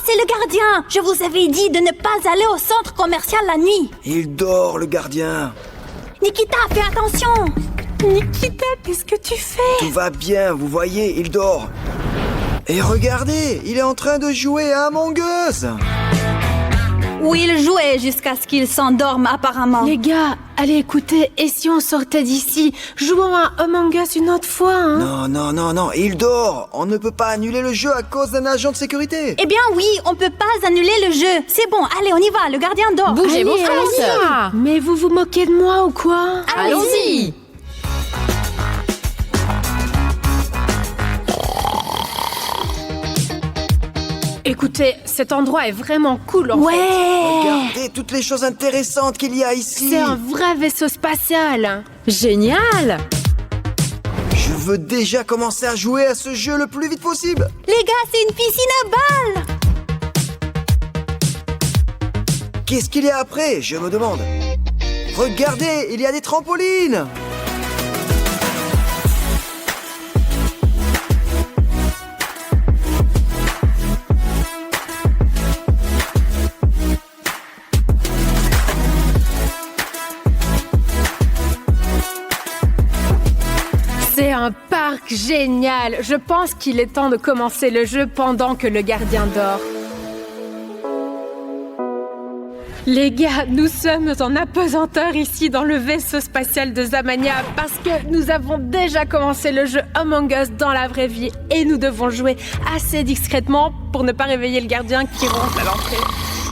c'est le gardien. Je vous avais dit de ne pas aller au centre commercial la nuit. Il dort, le gardien. Nikita, fais attention. Nikita, qu'est-ce que tu fais? Tout va bien, vous voyez, il dort. Et regardez, il est en train de jouer à Among Us. Où il jouait jusqu'à ce qu'il s'endorme apparemment. Les gars, allez écoutez, et si on sortait d'ici? Jouons à Among Us une autre fois, hein? Non, il dort. On ne peut pas annuler le jeu à cause d'un agent de sécurité. Eh bien oui, on peut pas annuler le jeu. C'est bon, allez, on y va, le gardien dort. Bougez vos Allez, fesses. allez. Mais vous vous moquez de moi ou quoi? Allons-y. Écoutez, cet endroit est vraiment cool en fait. Ouais. Regardez toutes les choses intéressantes qu'il y a ici. C'est un vrai vaisseau spatial. Génial. Je veux déjà commencer à jouer à ce jeu le plus vite possible. Les gars, c'est une piscine à balles. Qu'est-ce qu'il y a après, je me demande. Regardez, il y a des trampolines. C'est un parc génial. Je pense qu'il est temps de commencer le jeu pendant que le gardien dort. Les gars, nous sommes en apesanteur ici dans le vaisseau spatial de Zamania parce que nous avons déjà commencé le jeu Among Us dans la vraie vie et nous devons jouer assez discrètement pour ne pas réveiller le gardien qui ronfle à l'entrée.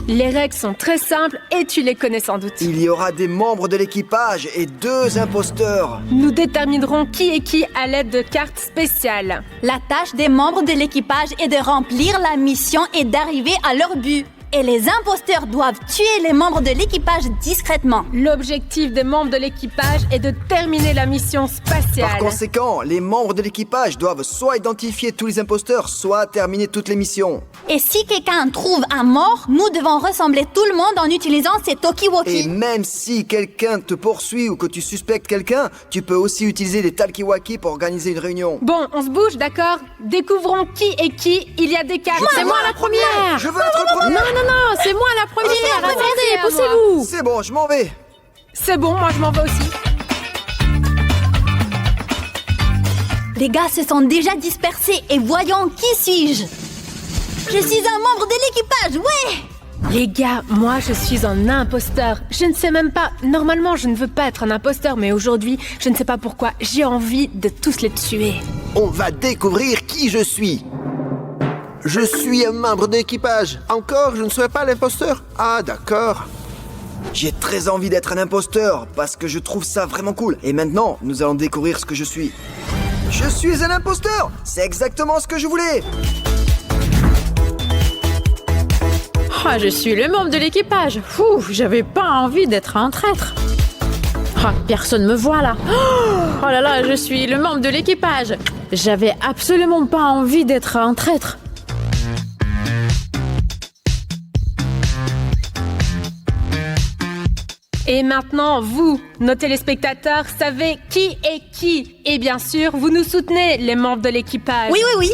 Les règles sont très simples et tu les connais sans doute. Il y aura des membres de l'équipage et 2 imposteurs. Nous déterminerons qui est qui à l'aide de cartes spéciales. La tâche des membres de l'équipage est de remplir la mission et d'arriver à leur but. Et les imposteurs doivent tuer les membres de l'équipage discrètement. L'objectif des membres de l'équipage est de terminer la mission spatiale. Par conséquent, les membres de l'équipage doivent soit identifier tous les imposteurs, soit terminer toutes les missions. Et si quelqu'un trouve un mort, nous devons rassembler tout le monde en utilisant ces Et talkie-walkie. même si quelqu'un te poursuit ou que tu suspectes quelqu'un, tu peux aussi utiliser des talkie-walkie pour organiser une réunion. Bon, on se bouge, d'accord? Découvrons qui est qui. Il y a des cartes. C'est moi la première. Je veux être le premier. Non, c'est moi la première. c'est moi, Attendez, c'est à poussez-vous. C'est bon, je m'en vais. C'est bon, moi je m'en vais aussi. Les gars se sont déjà dispersés et voyons qui suis-je. Je suis un membre de l'équipage, ouais. Les gars, moi je suis un imposteur. Je ne sais même pas. Normalement, je ne veux pas être un imposteur, mais aujourd'hui, je ne sais pas pourquoi, j'ai envie de tous les tuer. On va découvrir qui je suis. Je suis un membre d'équipage. Encore, je ne serai pas l'imposteur. Ah, d'accord. J'ai très envie d'être un imposteur parce que je trouve ça vraiment cool. Et maintenant, nous allons découvrir ce que je suis. Je suis un imposteur. C'est exactement ce que je voulais. Ah, je suis le membre de l'équipage. Fou, j'avais pas envie d'être un traître. Ah, personne me voit là. Oh là là, je suis le membre de l'équipage. J'avais absolument pas envie d'être un traître. Et maintenant, vous, nos téléspectateurs, savez qui est qui. Et bien sûr, vous nous soutenez, les membres de l'équipage. Oui.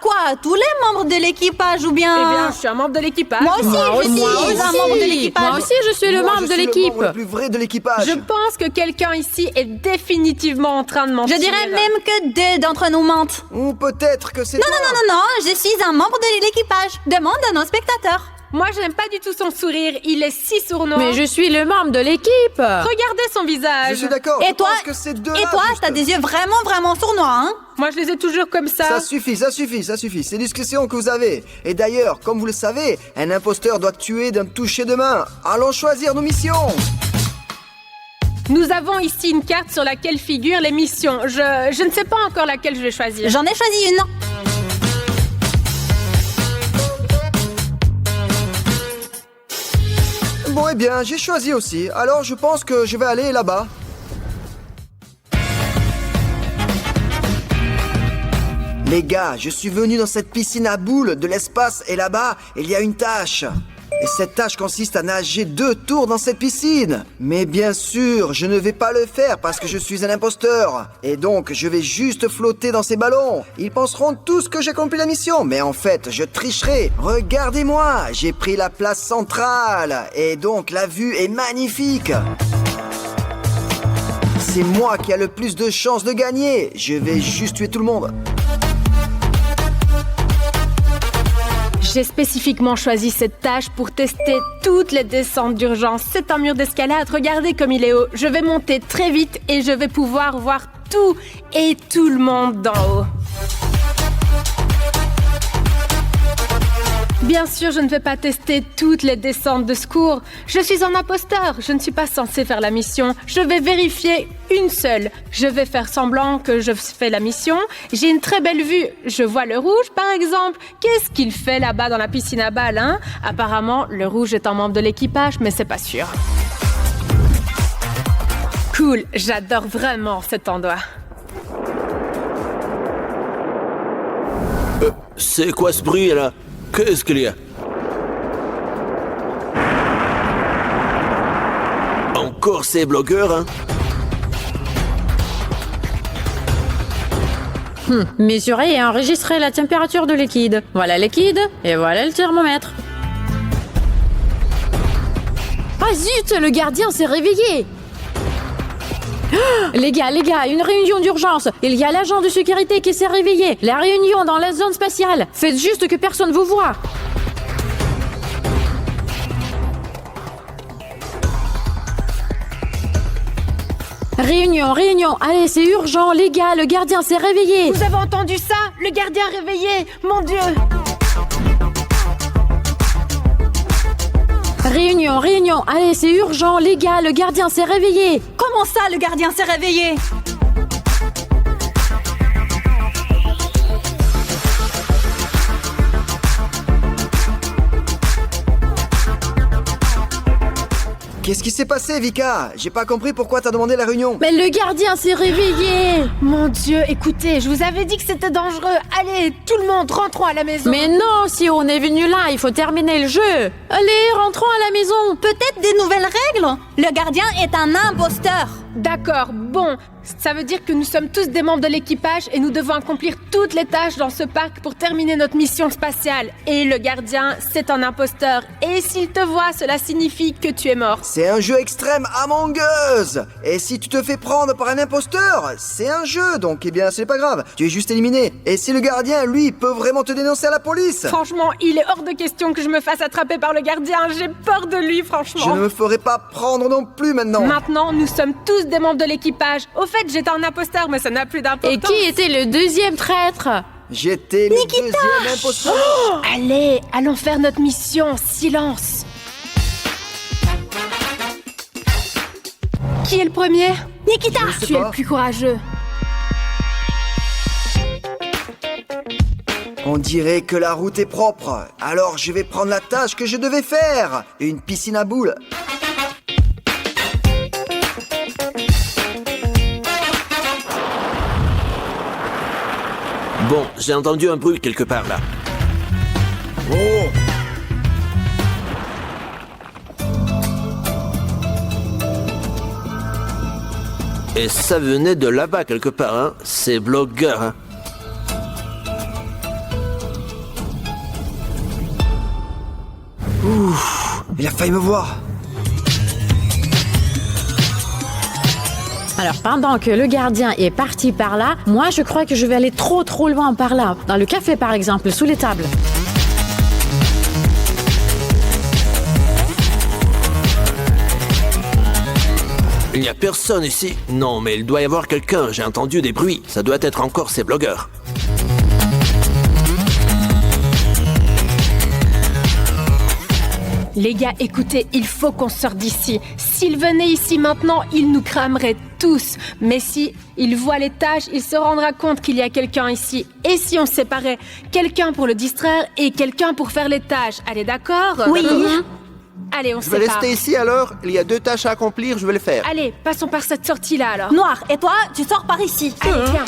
Quoi? Tous les membres de l'équipage ou bien... Eh bien, je suis un membre de l'équipage. Moi aussi, je suis un membre de l'équipage. Moi aussi, je suis le Moi, membre je de suis l'équipe. le membre le plus vrai de l'équipage. Je pense que quelqu'un ici est définitivement en train de mentir. Je dirais même que 2 d'entre nous mentent. Ou peut-être que c'est toi. Non, je suis un membre de l'équipage. Demande à nos spectateurs. Moi, j'aime pas du tout son sourire. Il est si sournois. Mais je suis le membre de l'équipe. Regardez son visage. Je suis d'accord. Et je toi pense que c'est deux Et là, toi, juste. t'as des yeux vraiment sournois, hein? Moi, je les ai toujours comme ça. Ça suffit. C'est discussion que vous avez. Et d'ailleurs, comme vous le savez, un imposteur doit tuer d'un toucher de main. Allons choisir nos missions. Nous avons ici une carte sur laquelle figurent les missions. Je ne sais pas encore laquelle je vais choisir. J'en ai choisi une. Bon, eh bien, j'ai choisi aussi. Alors, je pense que je vais aller là-bas. Les gars, je suis venu dans cette piscine à boules de l'espace et là-bas, il y a une tâche. Et cette tâche consiste à nager 2 tours dans cette piscine. Mais bien sûr, je ne vais pas le faire parce que je suis un imposteur. Et donc, je vais juste flotter dans ces ballons. Ils penseront tous que j'ai accompli la mission, mais en fait, je tricherai. Regardez-moi, j'ai pris la place centrale. Et donc, la vue est magnifique. C'est moi qui a le plus de chances de gagner. Je vais juste tuer tout le monde. J'ai spécifiquement choisi cette tâche pour tester toutes les descentes d'urgence. C'est un mur d'escalade, regardez comme il est haut. Je vais monter très vite et je vais pouvoir voir tout et tout le monde d'en haut. Bien sûr, je ne vais pas tester toutes les descentes de secours. Je suis un imposteur, je ne suis pas censée faire la mission. Je vais vérifier une seule. Je vais faire semblant que je fais la mission. J'ai une très belle vue. Je vois le rouge, par exemple. Qu'est-ce qu'il fait là-bas dans la piscine à balles, hein? Apparemment, le rouge est un membre de l'équipage, mais c'est pas sûr. Cool, j'adore vraiment cet endroit. C'est quoi ce bruit là? Qu'est-ce qu'il y a? Encore ces blogueurs, hein? Mesurer et enregistrer la température de liquide. Voilà le liquide et voilà le thermomètre. Ah zut, le gardien s'est réveillé. Les gars, une réunion d'urgence. Il y a l'agent de sécurité qui s'est réveillé. La réunion dans la zone spatiale. Faites juste que personne vous voit. Réunion. Allez, c'est urgent, les gars, le gardien s'est réveillé. Vous avez entendu ça? Le gardien réveillé. Mon Dieu. Réunion. Allez, c'est urgent, les gars, le gardien s'est réveillé. Comment ça, le gardien s'est réveillé? Qu'est-ce qui s'est passé, Vika? J'ai pas compris pourquoi t'as demandé la réunion. Mais le gardien s'est réveillé. Mon Dieu, écoutez, je vous avais dit que c'était dangereux. Allez, tout le monde, rentrons à la maison. Mais non, si on est venu là, il faut terminer le jeu. Allez, rentrons à la maison. Peut-être des nouvelles règles? Le gardien est un imposteur. D'accord, bon. Ça veut dire que nous sommes tous des membres de l'équipage et nous devons accomplir toutes les tâches dans ce parc pour terminer notre mission spatiale. Et le gardien, c'est un imposteur. Et s'il te voit, cela signifie que tu es mort. C'est un jeu extrême Among Us. Et si tu te fais prendre par un imposteur, c'est un jeu, donc eh bien c'est pas grave. Tu es juste éliminé. Et si le gardien, lui, peut vraiment te dénoncer à la police? Franchement, il est hors de question que je me fasse attraper par le gardien. J'ai peur de lui, franchement. Je ne me ferai pas prendre non plus maintenant. Maintenant, nous sommes tous des membres de l'équipage. Au fait, j'étais un imposteur, mais ça n'a plus d'importance. Et qui était le deuxième traître? J'étais le deuxième imposteur. Allez, allons faire notre mission. Silence. Qui est le premier? Nikita! Tu es le plus courageux. On dirait que la route est propre. Alors je vais prendre la tâche que je devais faire. Une piscine à boules. Bon, j'ai entendu un bruit quelque part là. Oh! Et ça venait de là-bas quelque part, hein? Ces blogueurs, hein? Il a failli me voir. Alors, pendant que le gardien est parti par là, moi, je crois que je vais aller trop loin par là. Dans le café, par exemple, sous les tables. Il n'y a personne ici. Non, mais il doit y avoir quelqu'un. J'ai entendu des bruits. Ça doit être encore ces blogueurs. Les gars, écoutez, il faut qu'on sorte d'ici. S'ils venaient ici maintenant, ils nous crameraient tous. Mais si il voit les tâches, il se rendra compte qu'il y a quelqu'un ici. Et si on se séparait? Quelqu'un pour le distraire et quelqu'un pour faire les tâches. Allez, d'accord? Oui. Allez, on se Je vais sépare. rester ici alors. Il y a 2 tâches à accomplir, je vais les faire. Allez, passons par cette sortie-là alors. Noir, et toi, tu sors par ici. Allez, viens.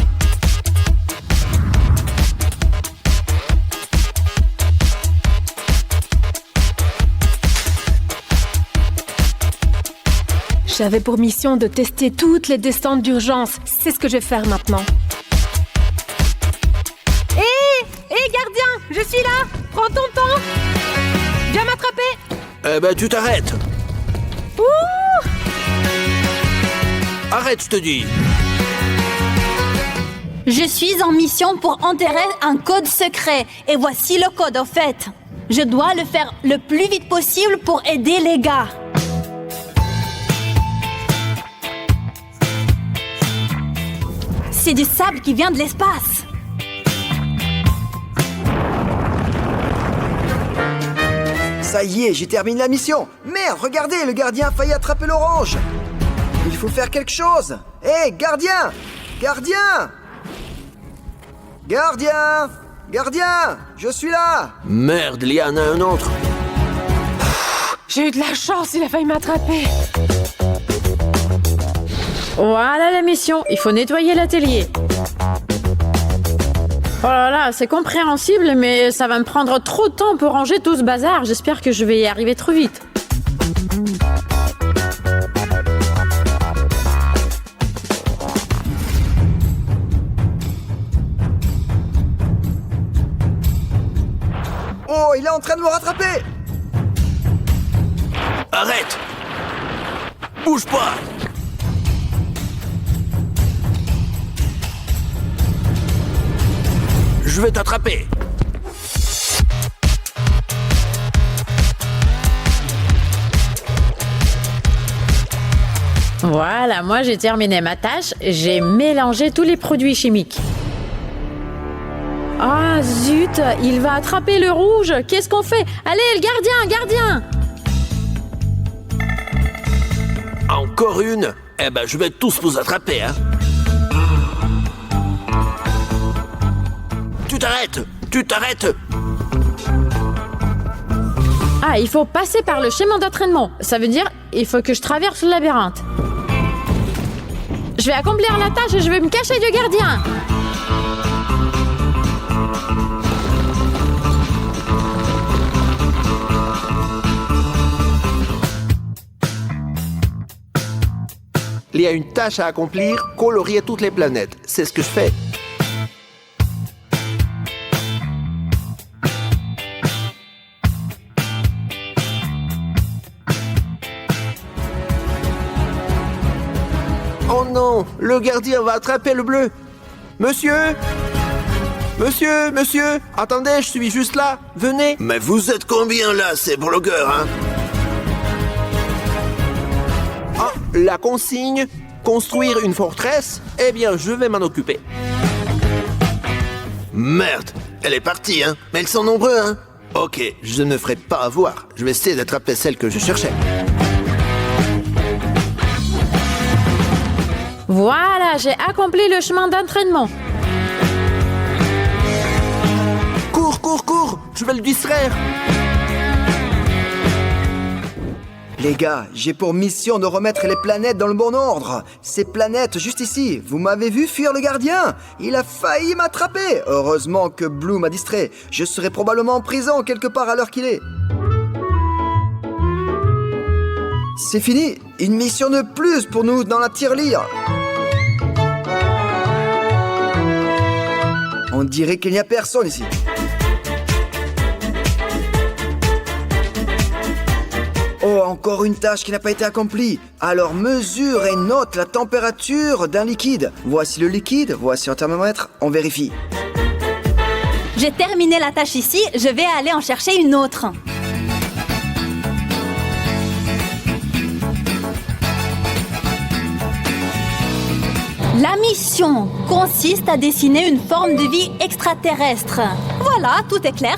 J'avais pour mission de tester toutes les descentes d'urgence. C'est ce que je vais faire maintenant. Hé, gardien, je suis là. Prends ton temps. Viens m'attraper. Eh ben, tu t'arrêtes. Ouh! Arrête, je te dis. Je suis en mission pour enterrer un code secret. Et voici le code, au fait. Je dois le faire le plus vite possible pour aider les gars. C'est du sable qui vient de l'espace. Ça y est, j'ai terminé la mission. Merde, regardez, le gardien a failli attraper l'orange. Il faut faire quelque chose. Hé, gardien! Gardien! Gardien! Gardien! Je suis là! Merde, il y en a un autre. J'ai eu de la chance, il a failli m'attraper. Voilà la mission, il faut nettoyer l'atelier. Oh là là, c'est compréhensible, mais ça va me prendre trop de temps pour ranger tout ce bazar. J'espère que je vais y arriver trop vite. Oh, il est en train de me rattraper! Arrête! Bouge pas! Je vais t'attraper! Voilà, moi j'ai terminé ma tâche. J'ai mélangé tous les produits chimiques. Ah zut, il va attraper le rouge. Qu'est-ce qu'on fait? Allez, le gardien! Encore une? Eh ben, je vais tous vous attraper, hein! Tu t'arrêtes! Ah, il faut passer par le schéma d'entraînement. Ça veut dire, il faut que je traverse le labyrinthe. Je vais accomplir la tâche et je vais me cacher du gardien. Il y a une tâche à accomplir, colorier toutes les planètes. C'est ce que je fais. Oh non, le gardien va attraper le bleu. Monsieur! Monsieur! Attendez, je suis juste là. Venez. Mais vous êtes combien là, ces blogueurs, hein? Ah, la consigne, construire une forteresse. Eh bien, je vais m'en occuper. Merde, elle est partie, hein? Mais ils sont nombreux, hein? Ok, je ne me ferai pas avoir. Je vais essayer d'attraper celle que je cherchais. Voilà, j'ai accompli le chemin d'entraînement. Cours! Je vais le distraire. Les gars, j'ai pour mission de remettre les planètes dans le bon ordre. Ces planètes juste ici. Vous m'avez vu fuir le gardien? Il a failli m'attraper. Heureusement que Blue m'a distrait. Je serais probablement en prison quelque part à l'heure qu'il est. C'est fini. Une mission de plus pour nous dans la tirelire. On dirait qu'il n'y a personne ici. Oh, encore une tâche qui n'a pas été accomplie. Alors mesure et note la température d'un liquide. Voici le liquide, voici un thermomètre, on vérifie. J'ai terminé la tâche ici, je vais aller en chercher une autre. La mission consiste à dessiner une forme de vie extraterrestre. Voilà, tout est clair.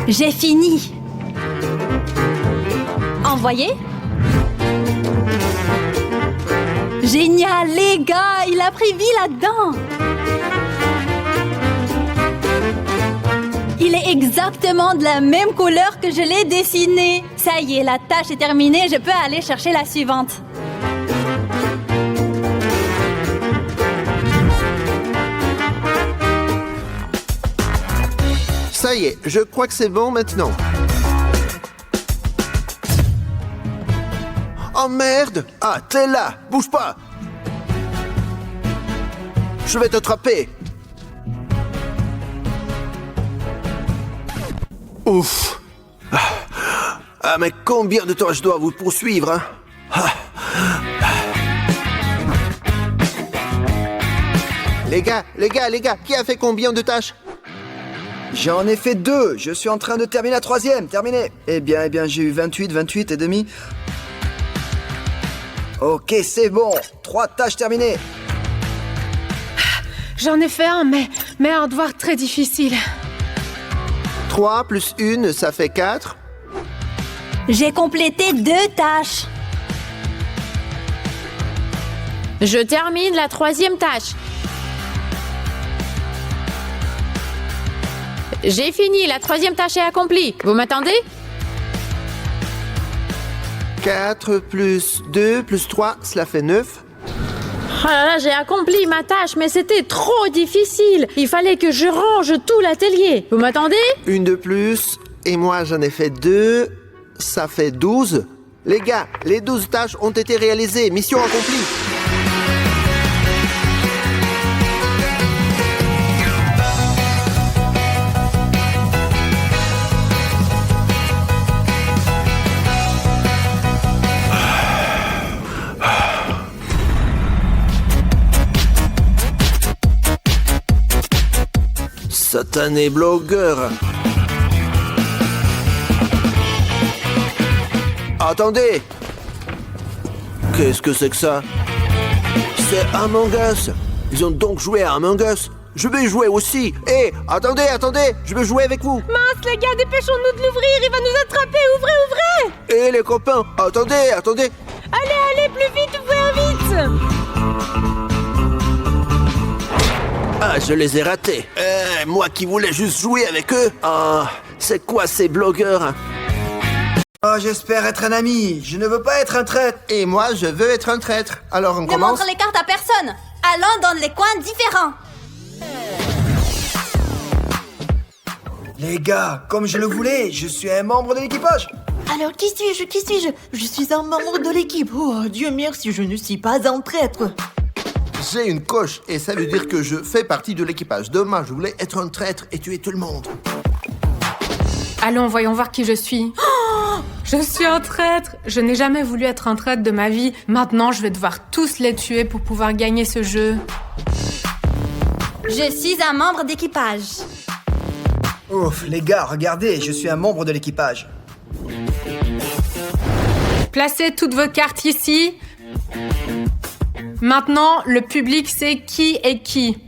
J'ai fini. Envoyé. Génial, les gars, il a pris vie là-dedans. Il est exactement de la même couleur que je l'ai dessiné. Ça y est, la tâche est terminée, je peux aller chercher la suivante. Ça Ça y est, je crois que c'est bon maintenant. Oh merde! Ah, t'es là! Bouge pas! Je vais t'attraper! Ouf! Ah, mais combien de temps je dois vous poursuivre, hein? Les gars, qui a fait combien de tâches? J'en ai fait 2. Je suis en train de terminer la 3e. Terminé. Eh bien, j'ai eu 28 et demi. Ok, c'est bon. 3 tâches terminées. J'en ai fait un, mais un devoir très difficile. 3 plus 1, ça fait 4. J'ai complété 2 tâches. Je termine la 3e tâche. J'ai fini, la 3e tâche est accomplie. Vous m'attendez? 4 plus 2 plus 3, cela fait 9. Oh là là, j'ai accompli ma tâche, mais c'était trop difficile. Il fallait que je range tout l'atelier. Vous m'attendez? Une de plus, et moi j'en ai fait 2, ça fait 12. Les gars, les 12 tâches ont été réalisées, mission accomplie. Satané blogueur! Attendez! Qu'est-ce que c'est que ça? C'est Among Us! Ils ont donc joué à Among Us! Je vais y jouer aussi! Hé, attendez! Je vais jouer avec vous! Mince, les gars, dépêchons-nous de l'ouvrir, il va nous attraper, ouvrez! Hé, les copains! Attendez! Allez, plus vite, ouvrez vite! Ah, je les ai ratés! Moi qui voulais juste jouer avec eux! Ah, c'est quoi ces blogueurs? Oh, j'espère être un ami. Je ne veux pas être un traître. Et moi, je veux être un traître. Alors on Ne commence. montre les cartes à personne. Allons dans les coins différents. Les gars, comme je le voulais, je suis un membre de l'équipage. Alors qui suis-je? Je suis un membre de l'équipe. Oh Dieu merci, je ne suis pas un traître. J'ai une coche et ça veut dire que je fais partie de l'équipage. Demain, je voulais être un traître et tuer tout le monde. Allons, voyons voir qui je suis. Oh, je suis un traître. Je n'ai jamais voulu être un traître de ma vie. Maintenant, je vais devoir tous les tuer pour pouvoir gagner ce jeu. Je suis un membre d'équipage. Ouf, les gars, regardez, je suis un membre de l'équipage. Placez toutes vos cartes ici. Maintenant, le public sait qui est qui.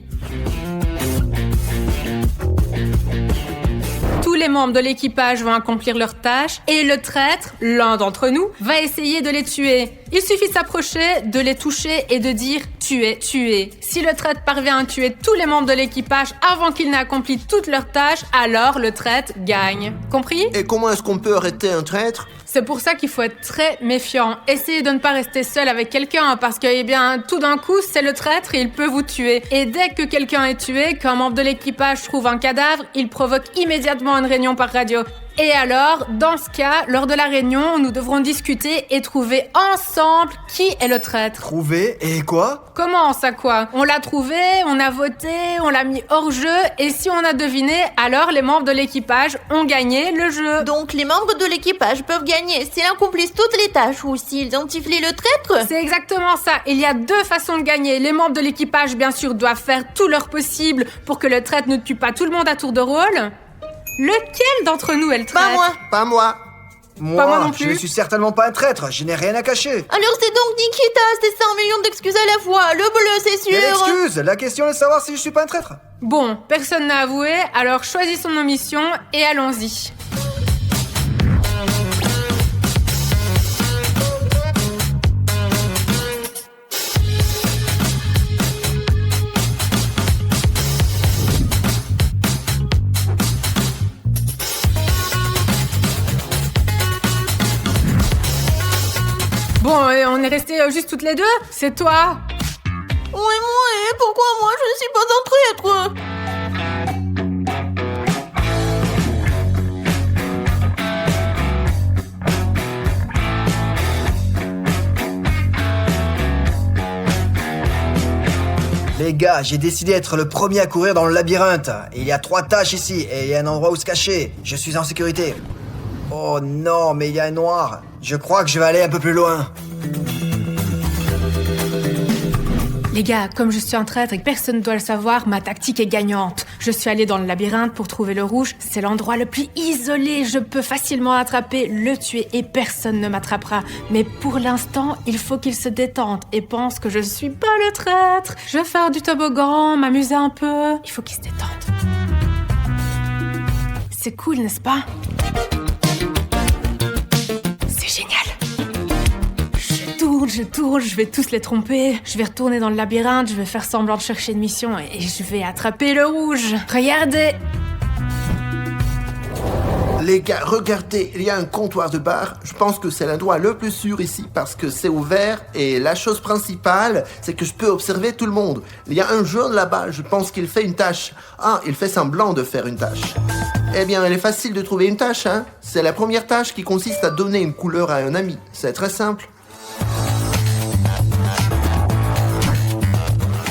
Tous les membres de l'équipage vont accomplir leurs tâches et le traître, l'un d'entre nous, va essayer de les tuer. Il suffit de s'approcher, de les toucher et de dire « tuer, tuer ». Si le traître parvient à tuer tous les membres de l'équipage avant qu'ils n'aient accompli toutes leurs tâches, alors le traître gagne. Compris? Et comment est-ce qu'on peut arrêter un traître? C'est pour ça qu'il faut être très méfiant. Essayez de ne pas rester seul avec quelqu'un parce que, eh bien, tout d'un coup, c'est le traître et il peut vous tuer. Et dès que quelqu'un est tué, qu'un membre de l'équipage trouve un cadavre, il provoque immédiatement une réunion par radio. Et alors, dans ce cas, lors de la réunion, nous devrons discuter et trouver ensemble qui est le traître. Trouver et quoi? Comment ça quoi? On l'a trouvé, on a voté, on l'a mis hors jeu et si on a deviné, alors les membres de l'équipage ont gagné le jeu. Donc les membres de l'équipage peuvent gagner s'ils accomplissent toutes les tâches ou s'ils identifient le traître? C'est exactement ça. Il y a 2 façons de gagner. Les membres de l'équipage, bien sûr, doivent faire tout leur possible pour que le traître ne tue pas tout le monde à tour de rôle. Lequel d'entre nous est le traître? Pas moi. Pas moi. Moi non plus. Je ne suis certainement pas un traître, je n'ai rien à cacher. Alors c'est donc Nikita, c'est 100 millions d'excuses à la fois. Le bleu, c'est sûr. Quelle excuse? La question est de savoir si je suis pas un traître. Bon, personne n'a avoué, alors choisissons nos missions et allons-y. Bon, on est restés juste toutes les deux. C'est toi. Ouais, pourquoi moi je ne suis pas un traître? Les gars, j'ai décidé d'être le premier à courir dans le labyrinthe. Il y a 3 tâches ici et il y a un endroit où se cacher. Je suis en sécurité. Oh non, mais il y a un noir. Je crois que je vais aller un peu plus loin. Les gars, comme je suis un traître et que personne ne doit le savoir, ma tactique est gagnante. Je suis allée dans le labyrinthe pour trouver le rouge. C'est l'endroit le plus isolé. Je peux facilement l'attraper, le tuer et personne ne m'attrapera. Mais pour l'instant, il faut qu'il se détende et pense que je suis pas le traître. Je vais faire du toboggan, m'amuser un peu. Il faut qu'il se détende. C'est cool, n'est-ce pas? C'est génial. Je tourne, je vais tous les tromper. Je vais retourner dans le labyrinthe, je vais faire semblant de chercher une mission et je vais attraper le rouge. Regardez! Les gars, regardez, il y a un comptoir de bar. Je pense que c'est l'endroit le plus sûr ici parce que c'est ouvert et la chose principale, c'est que je peux observer tout le monde. Il y a un jaune là-bas, je pense qu'il fait une tâche. Ah, il fait semblant de faire une tâche. Eh bien, elle est facile de trouver une tâche, hein. C'est la première tâche qui consiste à donner une couleur à un ami. C'est très simple.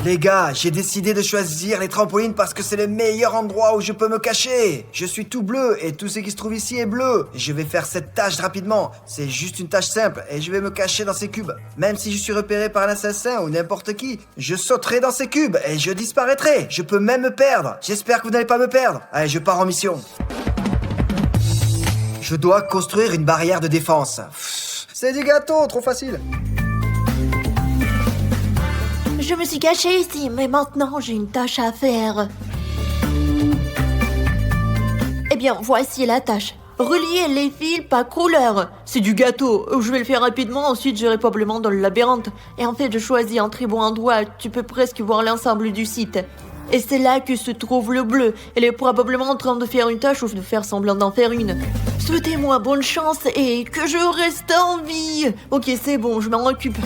Les gars, j'ai décidé de choisir les trampolines parce que c'est le meilleur endroit où je peux me cacher. Je suis tout bleu et tout ce qui se trouve ici est bleu. Je vais faire cette tâche rapidement. C'est juste une tâche simple et je vais me cacher dans ces cubes. Même si je suis repéré par un assassin ou n'importe qui, je sauterai dans ces cubes et je disparaîtrai. Je peux même me perdre. J'espère que vous n'allez pas me perdre. Allez, je pars en mission. Je dois construire une barrière de défense. C'est du gâteau, trop facile. Je me suis cachée ici, mais maintenant j'ai une tâche à faire. Eh bien, voici la tâche. Relier les fils par couleur. C'est du gâteau. Je vais le faire rapidement, ensuite j'irai probablement dans le labyrinthe. Et en fait, je choisis un très bon endroit. Tu peux presque voir l'ensemble du site. Et c'est là que se trouve le bleu. Elle est probablement en train de faire une tâche ou de faire semblant d'en faire une. Souhaitez-moi bonne chance et que je reste en vie. Ok, c'est bon, je m'en occupe.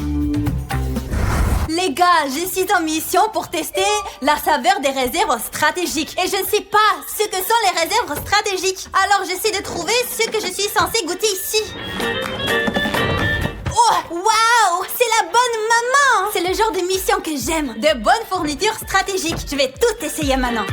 Les gars, je suis en mission pour tester la saveur des réserves stratégiques. Et je ne sais pas ce que sont les réserves stratégiques. Alors j'essaie de trouver ce que je suis censé goûter ici. Oh, waouh, c'est la bonne maman. C'est le genre de mission que j'aime. De bonnes fournitures stratégiques. Je vais tout essayer maintenant.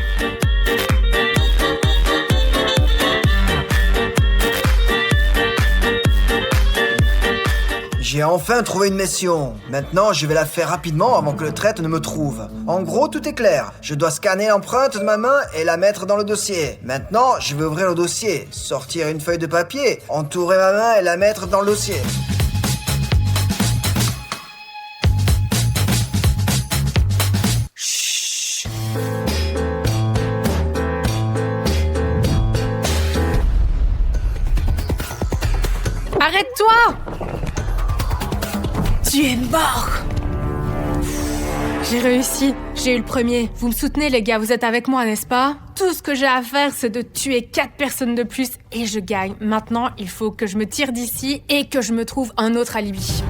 J'ai enfin trouvé une mission. Maintenant, je vais la faire rapidement avant que le traître ne me trouve. En gros, tout est clair. Je dois scanner l'empreinte de ma main et la mettre dans le dossier. Maintenant, je vais ouvrir le dossier, sortir une feuille de papier, entourer ma main et la mettre dans le dossier. Chut. Arrête-toi! Tu es mort! J'ai réussi, j'ai eu le premier. Vous me soutenez les gars, vous êtes avec moi, n'est-ce pas? Tout ce que j'ai à faire, c'est de tuer 4 personnes de plus et je gagne. Maintenant, il faut que je me tire d'ici et que je me trouve un autre alibi.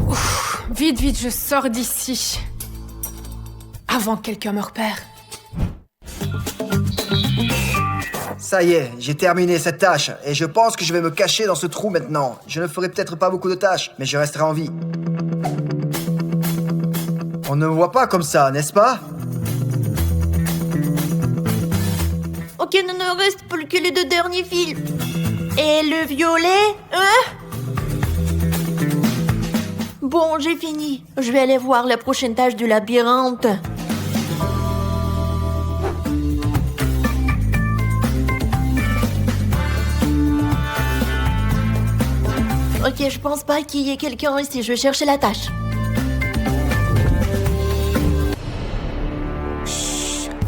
Ouf, vite, je sors d'ici. Avant que quelqu'un me repère. Ça y est, j'ai terminé cette tâche et je pense que je vais me cacher dans ce trou maintenant. Je ne ferai peut-être pas beaucoup de tâches, mais je resterai en vie. On ne me voit pas comme ça, n'est-ce pas? Ok, il ne reste plus que les 2 derniers fils. Et le violet? Bon, j'ai fini. Je vais aller voir la prochaine tâche du labyrinthe. Ok, je pense pas qu'il y ait quelqu'un ici. Je vais chercher la tâche.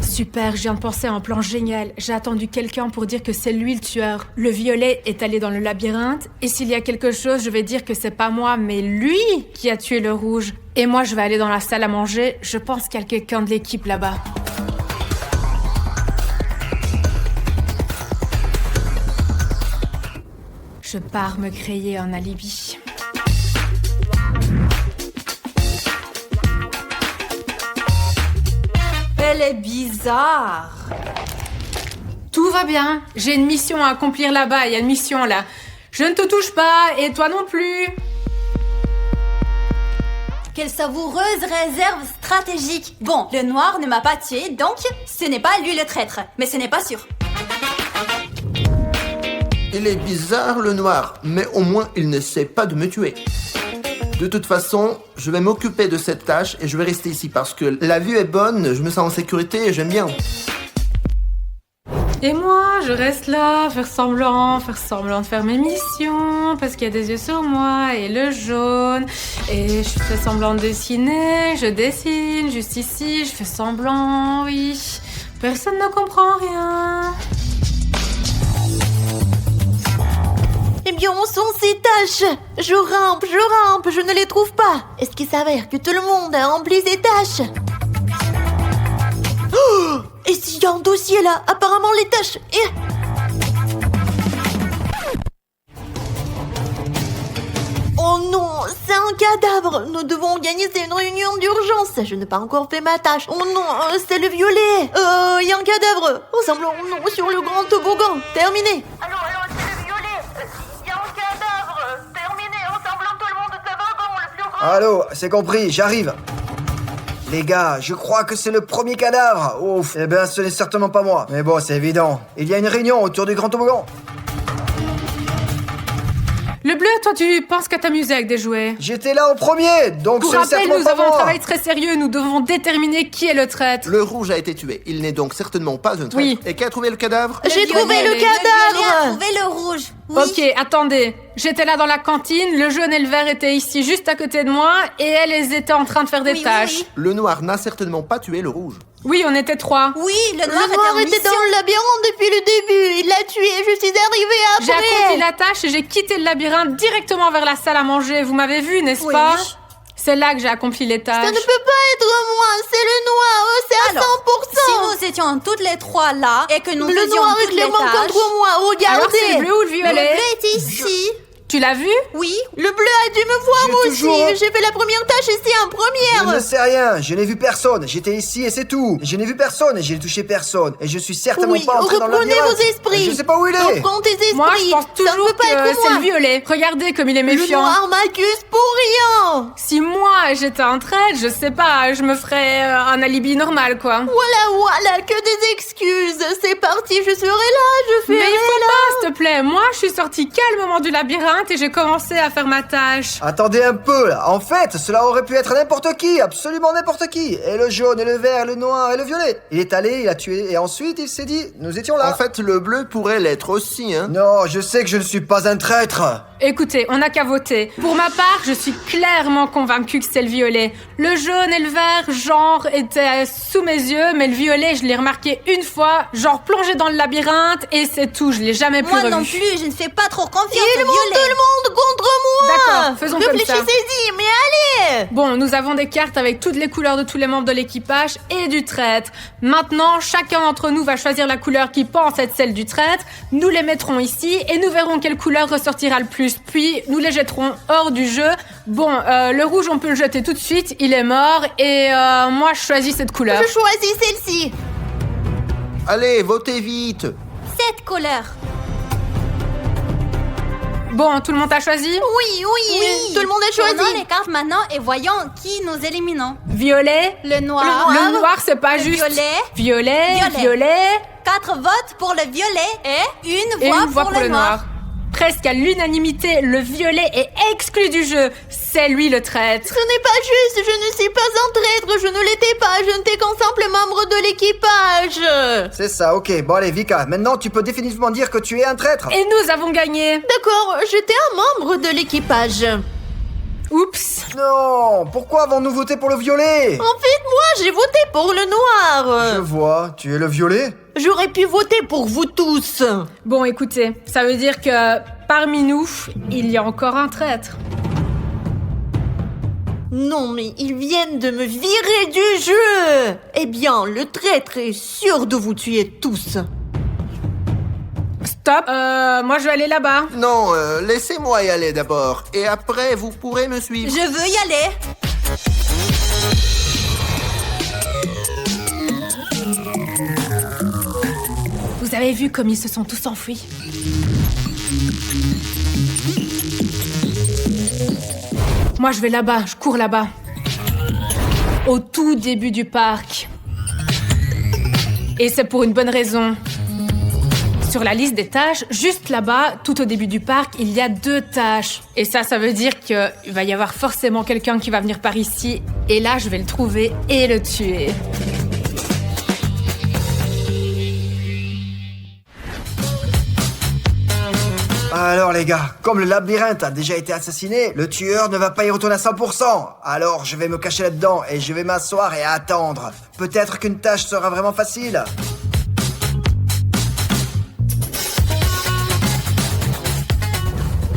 Super, je viens de penser à un plan génial. J'ai attendu quelqu'un pour dire que c'est lui le tueur. Le violet est allé dans le labyrinthe, et s'il y a quelque chose, je vais dire que c'est pas moi, mais lui qui a tué le rouge. Et moi, je vais aller dans la salle à manger. Je pense qu'il y a quelqu'un de l'équipe là-bas. Je pars me créer un alibi. Elle est bizarre. Tout va bien. J'ai une mission à accomplir là-bas. Il y a une mission là. Je ne te touche pas, et toi non plus. Quelle savoureuse réserve stratégique. Bon, le noir ne m'a pas tué, donc ce n'est pas lui le traître. Mais ce n'est pas sûr. Il est bizarre le noir, mais au moins il ne sait pas de me tuer. De toute façon, je vais m'occuper de cette tâche et je vais rester ici parce que la vue est bonne, je me sens en sécurité et j'aime bien. Et moi, je reste là, faire semblant de faire mes missions, parce qu'il y a des yeux sur moi, et le jaune, et je fais semblant de dessiner, je dessine, juste ici, je fais semblant, oui. Personne ne comprend rien. Eh bien, où sont ces tâches? Je rampe, je ne les trouve pas. Est-ce qu'il s'avère que tout le monde a rempli ces tâches? Oh! Et s'il y a un dossier là? Apparemment les tâches... Oh non, c'est un cadavre. Nous devons organiser une réunion d'urgence. Je n'ai pas encore fait ma tâche. Oh non, c'est le violet. Il y a un cadavre. Ressemble au nom sur le grand toboggan. Terminé. Allô, c'est le violet. Il y a un cadavre. Terminé, ressemblant tout le monde de toboggan, le plus grand. Allô, c'est compris, j'arrive. Les gars, je crois que c'est le premier cadavre. Ouf, eh ben ce n'est certainement pas moi. Mais bon, c'est évident. Il y a une réunion autour du grand toboggan. Le bleu, toi, tu penses qu'à t'amuser avec des jouets? J'étais là au premier, donc Pour ce n'est rappel, certainement nous pas avons un moi. travail très sérieux. Nous devons déterminer qui est le traître. Le rouge a été tué, il n'est donc certainement pas un traître. Oui. Et qui a trouvé le cadavre? J'ai trouvé le Le violet a cadavre. trouvé le rouge. Oui. Ok, attendez. J'étais là dans la cantine, le jaune et le vert étaient ici juste à côté de moi, et elles étaient en train de faire des Oui, oui, tâches. oui. Le noir n'a certainement pas tué le rouge. Oui, on était 3. Oui, le Le noir noir était en était dans mission. le labyrinthe depuis le début. Il l'a tué, je suis arrivée J'ai accompli après. la tâche et j'ai quitté le labyrinthe directement vers la salle à manger. Vous m'avez vu, n'est-ce Oui. pas? C'est là que j'ai accompli les Ça tâches. ne peut pas être moi, c'est le noir, c'est à Alors, 100%. Si nous étions toutes les trois là et que nous Le faisions noir est toutes les clairement tâches... contre moi, Alors c'est le regardez. bleu ou le Le violet? bleu est ici. Tu l'as vu? Oui. Le bleu a dû me voir J'ai moi toujours- aussi. J'ai fait la première tâche ici en Je première. ne sais rien, je n'ai vu personne. J'étais ici et c'est tout. Je n'ai vu personne et j'ai touché personne. Et je suis certainement Oui, pas entré dans le reprenez labyrinthe. vos esprits. Je sais pas où il est. Reprends tes esprits. Moi, je pense Ça ne toujours peut pas que être c'est moi. le violet. Regardez comme il est Le méfiant. noir m'accuse pour rien. Si moi j'étais un traître, je sais pas, je me ferais un alibi normal, quoi. Voilà, que des excuses. C'est parti, je serai là, je Mais ferai il faut là. pas, s'il te plaît. Moi, je suis sortie calmement du labyrinthe et j'ai commencé à faire ma tâche. Attendez un peu là. En fait, cela aurait pu être n'importe qui, absolument n'importe qui. Et le jaune, et le vert, le noir, et le violet. Il est allé, il a tué, et ensuite il s'est dit, nous étions là. En fait, le bleu pourrait l'être aussi, hein. Non, je sais que je ne suis pas un traître. Écoutez, on n'a qu'à voter. Pour ma part, je suis clairement convaincue que c'est le violet. Le jaune et le vert, genre, étaient sous mes yeux, mais le violet, je l'ai remarqué une fois, genre plongé dans le labyrinthe, et c'est tout, je l'ai jamais plus Moi revu. non plus, je ne fais pas trop confiance Il au monte tout violet. le monde contre moi. D'accord, faisons comme ça. Réfléchissez-y, mais allez. Bon, nous avons des cartes avec toutes les couleurs de tous les membres de l'équipage et du traître. Maintenant, chacun d'entre nous va choisir la couleur qui pense être celle du traître. Nous les mettrons ici et nous verrons quelle couleur ressortira le plus. Puis, nous les jetterons hors du jeu. Bon, le rouge, on peut le jeter tout de suite. Il est mort. Et moi, je choisis cette couleur. Je choisis celle-ci. Allez, votez vite. Cette couleur. Bon, tout le monde a choisi? Oui, tout le monde a Prenons choisi. les cartes maintenant et voyons qui nous éliminons. Violet. Le noir. Le noir, c'est pas Le juste. violet. Violet. Violet. Violet. 4 votes pour le violet et une Et voix, une voix pour le noir. Presque à l'unanimité, le violet est exclu du jeu. C'est lui le traître. Ce n'est pas juste, je ne suis pas un traître, je ne l'étais pas, je n'étais qu'un simple membre de l'équipage. C'est ça, ok. Bon allez, Vika, maintenant tu peux définitivement dire que tu es un traître. Et nous avons gagné. D'accord, j'étais un membre de l'équipage. Oups. Non, pourquoi avons-nous voté pour le violet? En fait, moi, j'ai voté pour le Je noir. vois, tu es le violet? J'aurais pu voter pour vous tous. Bon, écoutez, ça veut dire que parmi nous, il y a encore un traître. Non, mais ils viennent de me virer du jeu. Eh bien, le traître est sûr de vous tuer tous. Stop. Moi je vais aller là-bas. Non, laissez-moi y aller d'abord. Et après, vous pourrez me suivre. Je veux y aller. Vous avez vu comme ils se sont tous enfuis? Moi, je vais là-bas, je cours là-bas. Au tout début du parc. Et c'est pour une bonne raison. Sur la liste des tâches, juste là-bas, tout au début du parc, il y a 2 tâches. Et ça veut dire qu'il va y avoir forcément quelqu'un qui va venir par ici. Et là, je vais le trouver et le tuer. Alors les gars, comme le labyrinthe a déjà été assassiné, le tueur ne va pas y retourner à 100%. Alors je vais me cacher là-dedans et je vais m'asseoir et attendre. Peut-être qu'une tâche sera vraiment facile.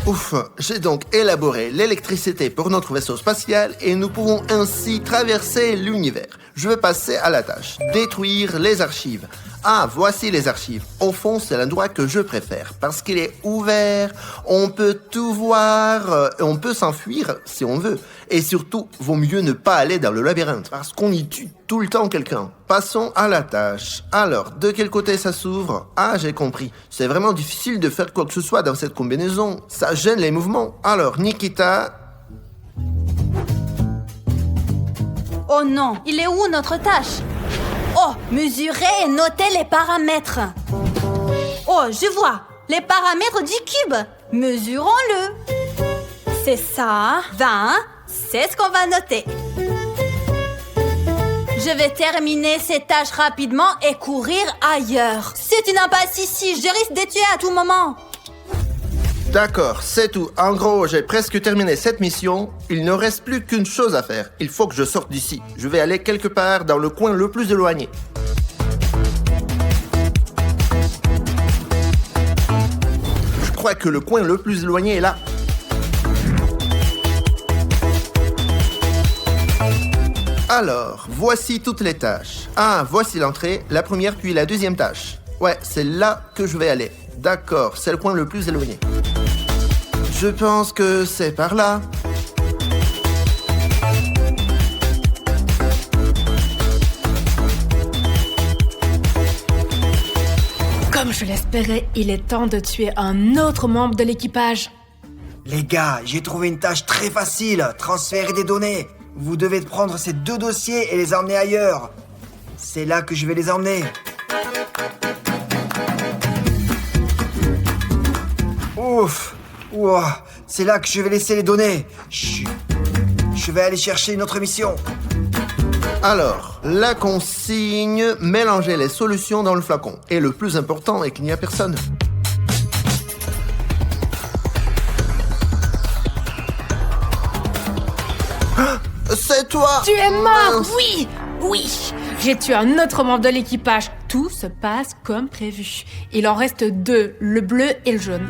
Ouf, j'ai donc élaboré l'électricité pour notre vaisseau spatial et nous pouvons ainsi traverser l'univers. Je vais passer à la tâche, détruire les archives. Ah, voici les archives. Au fond, c'est l'endroit que je préfère parce qu'il est ouvert, on peut tout voir, on peut s'enfuir si on veut. Et surtout, vaut mieux ne pas aller dans le labyrinthe parce qu'on y tue tout le temps quelqu'un. Passons à la tâche. Alors, de quel côté ça s'ouvre? Ah, j'ai compris. C'est vraiment difficile de faire quoi que ce soit dans cette combinaison. Ça gêne les mouvements. Alors, Nikita... Oh non, il est où notre tâche? Oh, mesurer et noter les paramètres. Oh, je vois, les paramètres du cube. Mesurons-le. C'est ça, 20, c'est ce qu'on va noter. Je vais terminer ces tâches rapidement et courir ailleurs. C'est une impasse ici, je risque d'être tué à tout moment. D'accord, c'est tout. En gros, j'ai presque terminé cette mission. Il ne reste plus qu'une chose à faire. Il faut que je sorte d'ici. Je vais aller quelque part dans le coin le plus éloigné. Je crois que le coin le plus éloigné est là. Alors, voici toutes les tâches. Ah, voici l'entrée, la première puis la deuxième tâche. Ouais, c'est là que je vais aller. D'accord, c'est le coin le plus éloigné. Je pense que c'est par là. Comme je l'espérais, il est temps de tuer un autre membre de l'équipage. Les gars, j'ai trouvé une tâche très facile. Transférer des données. Vous devez prendre ces 2 dossiers et les emmener ailleurs. C'est là que je vais les emmener. Ouf. Ouah, c'est là que je vais laisser les données. Chut. Je vais aller chercher une autre mission. Alors, la consigne, mélanger les solutions dans le flacon. Et le plus important est qu'il n'y a personne. Ah, c'est toi! Tu es mort! Mince. Oui! Oui! J'ai tué un autre membre de l'équipage. Tout se passe comme prévu. Il en reste 2, le bleu et le jaune.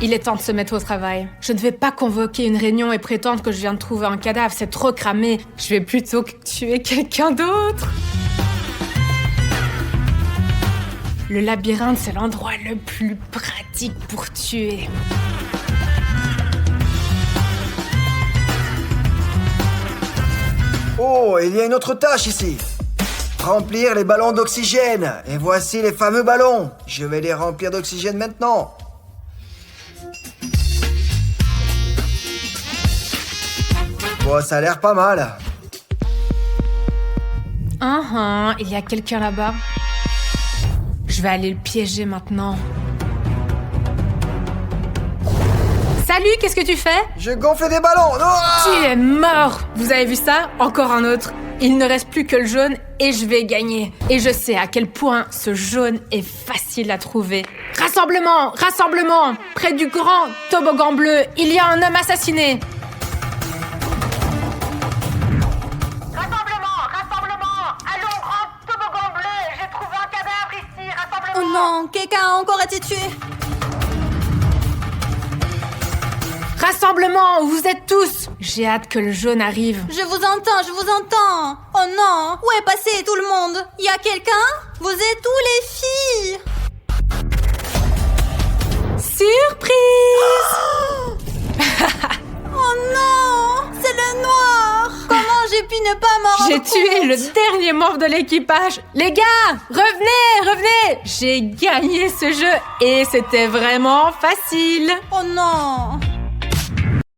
Il est temps de se mettre au travail. Je ne vais pas convoquer une réunion et prétendre que je viens de trouver un cadavre, c'est trop cramé. Je vais plutôt tuer quelqu'un d'autre. Le labyrinthe, c'est l'endroit le plus pratique pour tuer. Oh, il y a une autre tâche ici. Remplir les ballons d'oxygène. Et voici les fameux ballons. Je vais les remplir d'oxygène maintenant. Bon, ça a l'air pas mal. Il y a quelqu'un là-bas. Je vais aller le piéger maintenant. Salut, qu'est-ce que tu fais? Je gonfle des ballons. Non! Tu es mort! Vous avez vu ça? Encore un autre. Il ne reste plus que le jaune et je vais gagner. Et je sais à quel point ce jaune est facile à trouver. Rassemblement! Rassemblement! Près du grand toboggan bleu, il y a un homme assassiné. Allons, grand toboggan bleu, j'ai trouvé un cadavre ici, rassemblement. Oh non, quelqu'un a encore été tué. Rassemblement, vous êtes tous! J'ai hâte que le jaune arrive. Je vous entends. Oh non, où est passé tout le monde? Y a quelqu'un? Vous êtes où les filles? Surprise! Oh non, c'est le noir. Comment j'ai pu ne pas pas m'en rendre J'ai tué compte. le dernier membre de l'équipage. Les gars, revenez. J'ai gagné ce jeu et c'était vraiment facile. Oh non.